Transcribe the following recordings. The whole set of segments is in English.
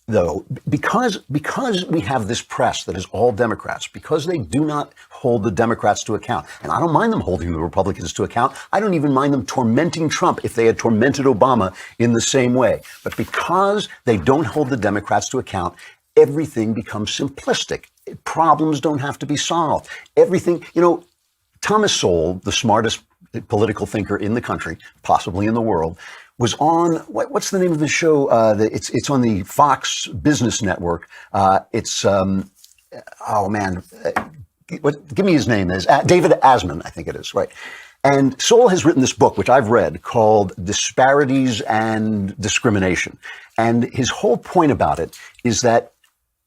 though, because we have this press that is all Democrats, because they do not hold the Democrats to account, and I don't mind them holding the Republicans to account. I don't even mind them tormenting Trump if they had tormented Obama in the same way. But because they don't hold the Democrats to account, everything becomes simplistic. Problems don't have to be solved. Everything, Thomas Sowell, the smartest political thinker in the country, possibly in the world, was on what's the name of the show? It's on the Fox Business Network. Give me his name. Is David Asman, I think it is, right? And Sowell has written this book, which I've read, called Disparities and Discrimination. And his whole point about it is that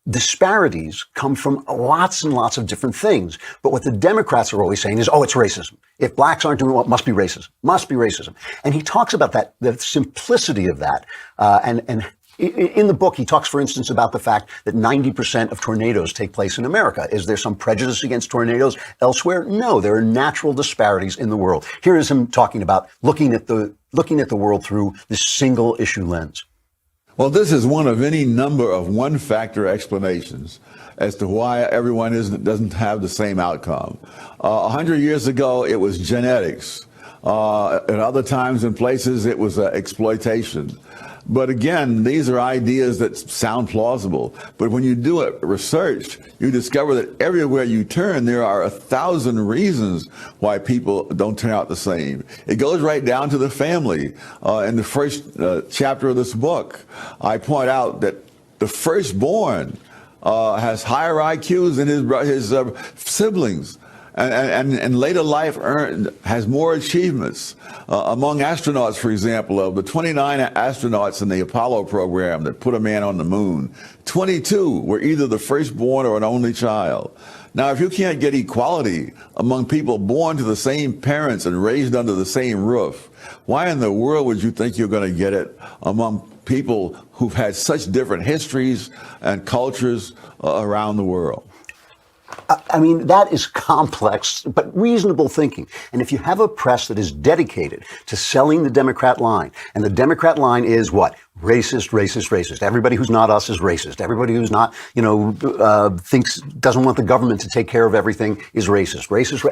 disparities come from lots and lots of different things. But what the Democrats are always saying is, oh, it's racism. If blacks aren't doing what must be racism. And he talks about that, the simplicity of that. And in the book, he talks, for instance, about the fact that 90% of tornadoes take place in America. Is there some prejudice against tornadoes elsewhere? No, there are natural disparities in the world. Here is him talking about looking at the world through this single issue lens. Well, this is one of any number of one-factor explanations as to why everyone doesn't have the same outcome. 100 years ago, it was genetics. At other times and places, it was exploitation. But again, these are ideas that sound plausible. But when you do research, you discover that everywhere you turn, there are 1,000 reasons why people don't turn out the same. It goes right down to the family. In the first chapter of this book, I point out that the firstborn has higher IQs than his siblings. And later life has more achievements. Among astronauts, for example, of the 29 astronauts in the Apollo program that put a man on the moon, 22 were either the firstborn or an only child. Now, if you can't get equality among people born to the same parents and raised under the same roof, why in the world would you think you're going to get it among people who've had such different histories and cultures around the world? I mean, that is complex, but reasonable thinking. And if you have a press that is dedicated to selling the Democrat line, and the Democrat line is what? Racist, racist, racist. Everybody who's not us is racist. Everybody who's not, doesn't want the government to take care of everything is racist. Racist,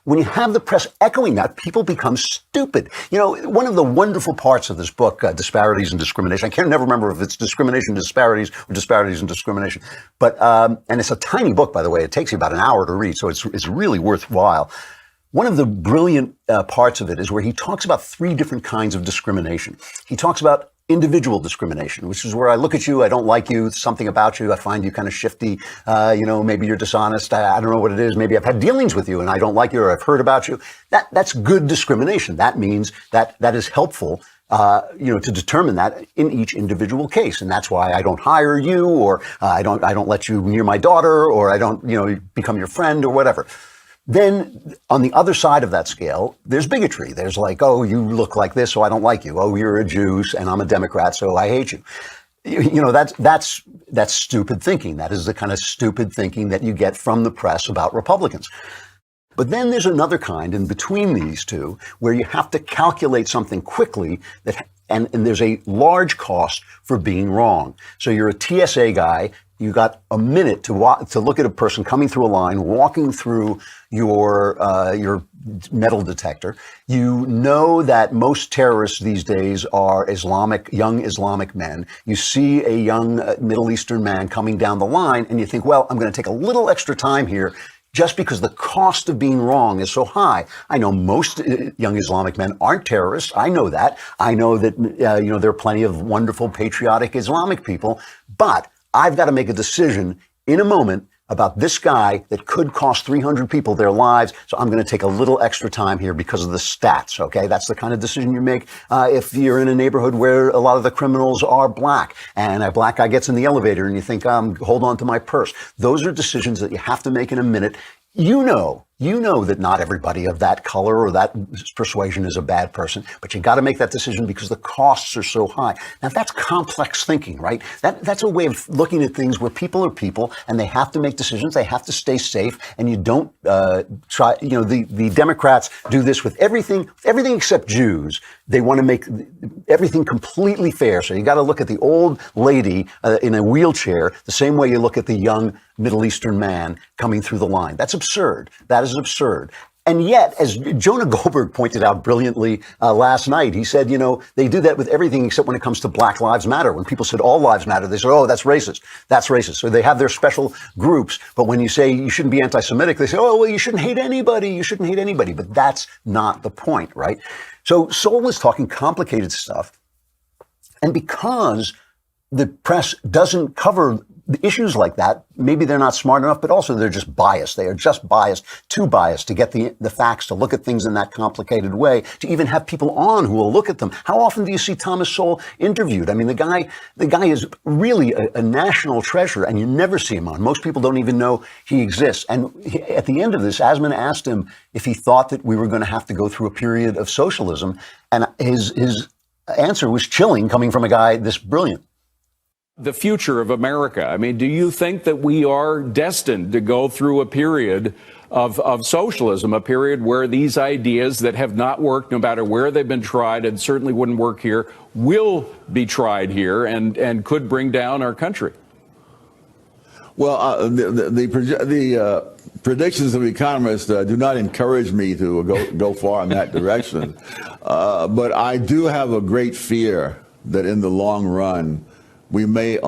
when you have the press echoing that, people become stupid. One of the wonderful parts of this book, Disparities and Discrimination, I can never remember if it's Discrimination, Disparities, or Disparities and Discrimination. But, and it's a tiny book, by the way. It takes you about an hour to read, so it's really worthwhile. One of the brilliant parts of it is where he talks about 3 different kinds of discrimination. He talks about individual discrimination, which is where I look at you, I don't like you, something about you, I find you kind of shifty, maybe you're dishonest, I don't know what it is, maybe I've had dealings with you and I don't like you or I've heard about you. That's good discrimination. That means that is helpful to determine that in each individual case. And that's why I don't hire you, or I don't let you near my daughter, or I don't, become your friend or whatever. Then on the other side of that scale, there's bigotry. There's like, oh, you look like this, so I don't like you. Oh, you're a Jew and I'm a Democrat, so I hate you. That's stupid thinking. That is the kind of stupid thinking that you get from the press about Republicans. But then there's another kind in between these two where you have to calculate something quickly and there's a large cost for being wrong. So you're a TSA guy. You got a minute to look at a person coming through a line, walking through your metal detector. You know that most terrorists these days are young Islamic men. You see a young Middle Eastern man coming down the line, and you think, well, I'm going to take a little extra time here, just because the cost of being wrong is so high. I know most young Islamic men aren't terrorists. I know that. I know that there are plenty of wonderful, patriotic Islamic people, but I've got to make a decision in a moment about this guy that could cost 300 people their lives. So I'm going to take a little extra time here because of the stats. Okay. That's the kind of decision you make if you're in a neighborhood where a lot of the criminals are black and a black guy gets in the elevator and you think, hold on to my purse. Those are decisions that you have to make in a minute. You know that not everybody of that color or that persuasion is a bad person, but you got to make that decision because the costs are so high. Now that's complex thinking, right? That's a way of looking at things where people are people and they have to make decisions. They have to stay safe, and you don't try. You know, the Democrats do this with everything except Jews. They want to make everything completely fair. So you got to look at the old lady in a wheelchair the same way you look at the young Middle Eastern man coming through the line. That's absurd. That is absurd. And yet, as Jonah Goldberg pointed out brilliantly last night, he said, you know, they do that with everything except when it comes to Black Lives Matter. When people said all lives matter, they said, oh, that's racist. That's racist. So they have their special groups. But when you say you shouldn't be anti-Semitic, they say, oh, well, you shouldn't hate anybody. You shouldn't hate anybody. But that's not the point, right? So Sol is talking complicated stuff. And because the press doesn't cover the issues like that, maybe they're not smart enough, but also they're just biased. They are just biased, too biased to get the facts, to look at things in that complicated way, to even have people on who will look at them. How often do you see Thomas Sowell interviewed? I mean, the guy is really a national treasure, and you never see him on. Most people don't even know he exists. And at the end of this, Asman asked him if he thought that we were going to have to go through a period of socialism, and his answer was chilling, coming from a guy this brilliant. The future of America. I mean, do you think that we are destined to go through a period of socialism, a period where these ideas that have not worked, no matter where they've been tried, and certainly wouldn't work here, will be tried here and could bring down our country? Well, the predictions of economists do not encourage me to go far in that direction. But I do have a great fear that in the long run, we may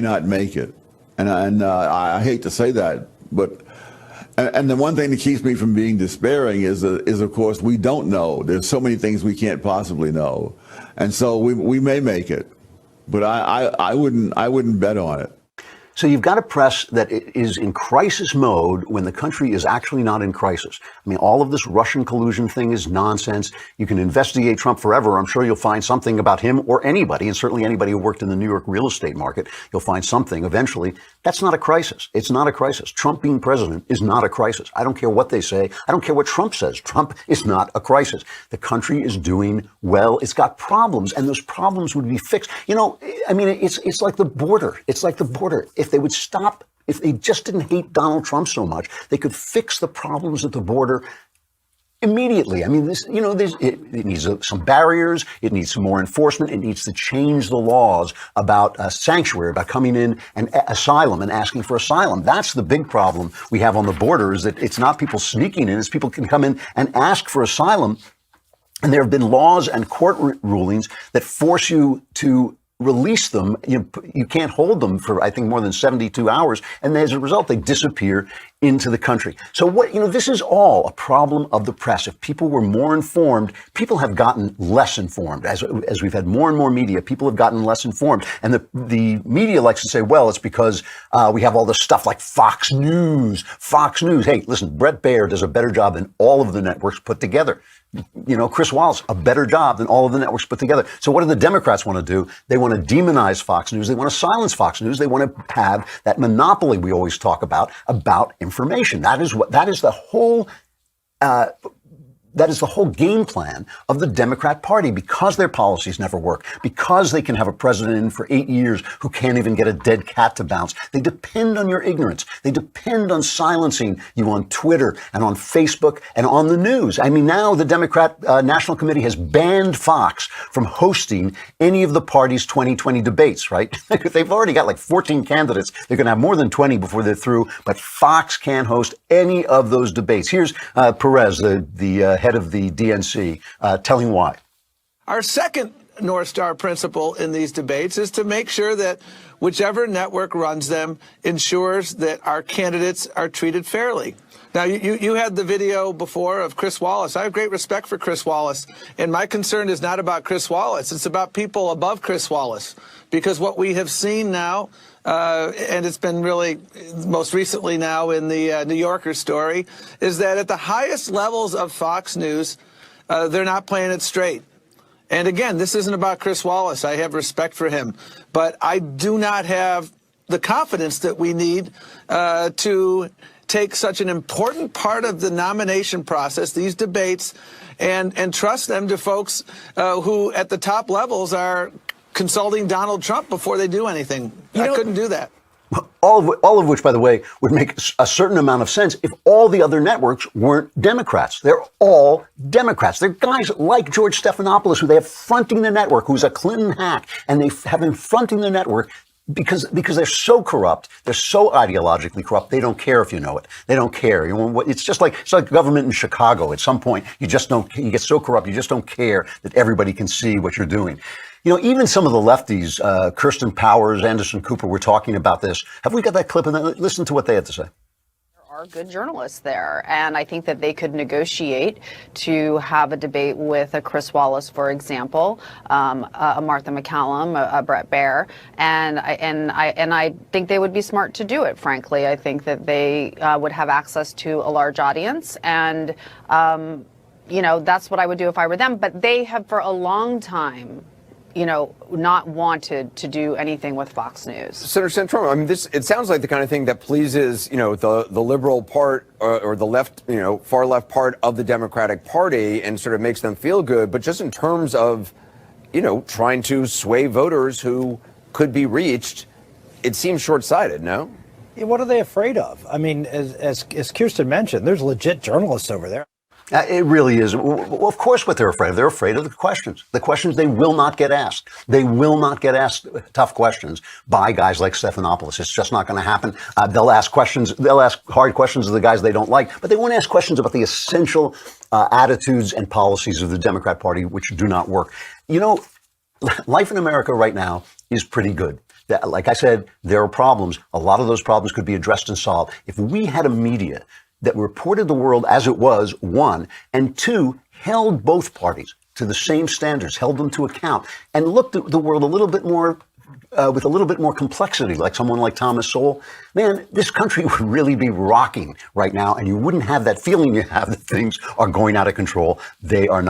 not make it, and I hate to say that, but and the one thing that keeps me from being despairing is of course we don't know. There's so many things we can't possibly know, and so we may make it, but I wouldn't bet on it. So you've got a press that is in crisis mode when the country is actually not in crisis. I mean, all of this Russian collusion thing is nonsense. You can investigate Trump forever. I'm sure you'll find something about him or anybody, and certainly anybody who worked in the New York real estate market. You'll find something eventually. That's not a crisis. It's not a crisis. Trump being president is not a crisis. I don't care what they say. I don't care what Trump says. Trump is not a crisis. The country is doing well. It's got problems, and those problems would be fixed. You know, I mean, it's like the border. It's like the border. If they would stop, if they just didn't hate Donald Trump so much, they could fix the problems at the border immediately. I mean, this, you know, it needs some barriers. It needs some more enforcement. It needs to change the laws about sanctuary, about coming in and asylum and asking for asylum. That's the big problem we have on the border, is that it's not people sneaking in. It's people can come in and ask for asylum. And there have been laws and court rulings that force you to release them. You can't hold them for, I think, more than 72 hours. And as a result, they disappear into the country. So this is all a problem of the press. If people were more informed, people have gotten less informed. As we've had more and more media, people have gotten less informed. And the media likes to say, well, it's because we have all this stuff like Fox News. Hey, listen, Bret Baier does a better job than all of the networks put together. You know, Chris Wallace, a better job than all of the networks put together. So what do the Democrats want to do? They want to demonize Fox News. They want to silence Fox News. They want to have that monopoly we always talk about information. That is the whole game plan of the Democrat Party, because their policies never work, because they can have a president in for 8 years who can't even get a dead cat to bounce. They depend on your ignorance. They depend on silencing you on Twitter and on Facebook and on the news. I mean, now the Democrat National Committee has banned Fox from hosting any of the party's 2020 debates, right? They've already got like 14 candidates. They're going to have more than 20 before they're through, but Fox can't host any of those debates. Here's Perez, the head of the DNC, telling why. Our second North Star principle in these debates is to make sure that whichever network runs them ensures that our candidates are treated fairly. Now, you had the video before of Chris Wallace. I have great respect for Chris Wallace, and my concern is not about Chris Wallace. It's about people above Chris Wallace, because what we have seen now, and it's been really most recently now in the New Yorker story, is that at the highest levels of Fox News, they're not playing it straight. And again, this isn't about Chris Wallace. I have respect for him, but I do not have the confidence that we need to take such an important part of the nomination process, these debates, and trust them to folks who at the top levels are consulting Donald Trump before they do anything. I couldn't do that. All of which, by the way, would make a certain amount of sense if all the other networks weren't Democrats. They're all Democrats. They're guys like George Stephanopoulos, who they have fronting the network, who's a Clinton hack, and they have been fronting the network because they're so corrupt, they're so ideologically corrupt, they don't care if you know it. They don't care. You know, it's like government in Chicago. At some point, you get so corrupt, you just don't care that everybody can see what you're doing. You know, even some of the lefties, Kirsten Powers, Anderson Cooper, were talking about this. Have we got that clip? Listen to what they had to say. There are good journalists there, and I think that they could negotiate to have a debate with a Chris Wallace, for example, a Martha McCallum, a Brett Baier, and I think they would be smart to do it. Frankly, I think that they would have access to a large audience, and you know, that's what I would do if I were them. But they have for a long time, you know, not wanted to do anything with Fox News. Senator Santorum, I mean, it sounds like the kind of thing that pleases, you know, the liberal part or the left, you know, far left part of the Democratic Party and sort of makes them feel good. But just in terms of, you know, trying to sway voters who could be reached, it seems short-sighted, no? Yeah, what are they afraid of? I mean, as Kirsten mentioned, there's legit journalists over there. It really is. Well, of course, what they're afraid of. They're afraid of the questions they will not get asked. They will not get asked tough questions by guys like Stephanopoulos. It's just not going to happen. They'll ask hard questions of the guys they don't like, but they won't ask questions about the essential attitudes and policies of the Democrat Party, which do not work. You know, life in America right now is pretty good. Like I said, there are problems. A lot of those problems could be addressed and solved if we had a media that reported the world as it was, one, and two, held both parties to the same standards, held them to account, and looked at the world a little bit more, with a little bit more complexity, like someone like Thomas Sowell. Man, this country would really be rocking right now, and you wouldn't have that feeling you have that things are going out of control. They are not.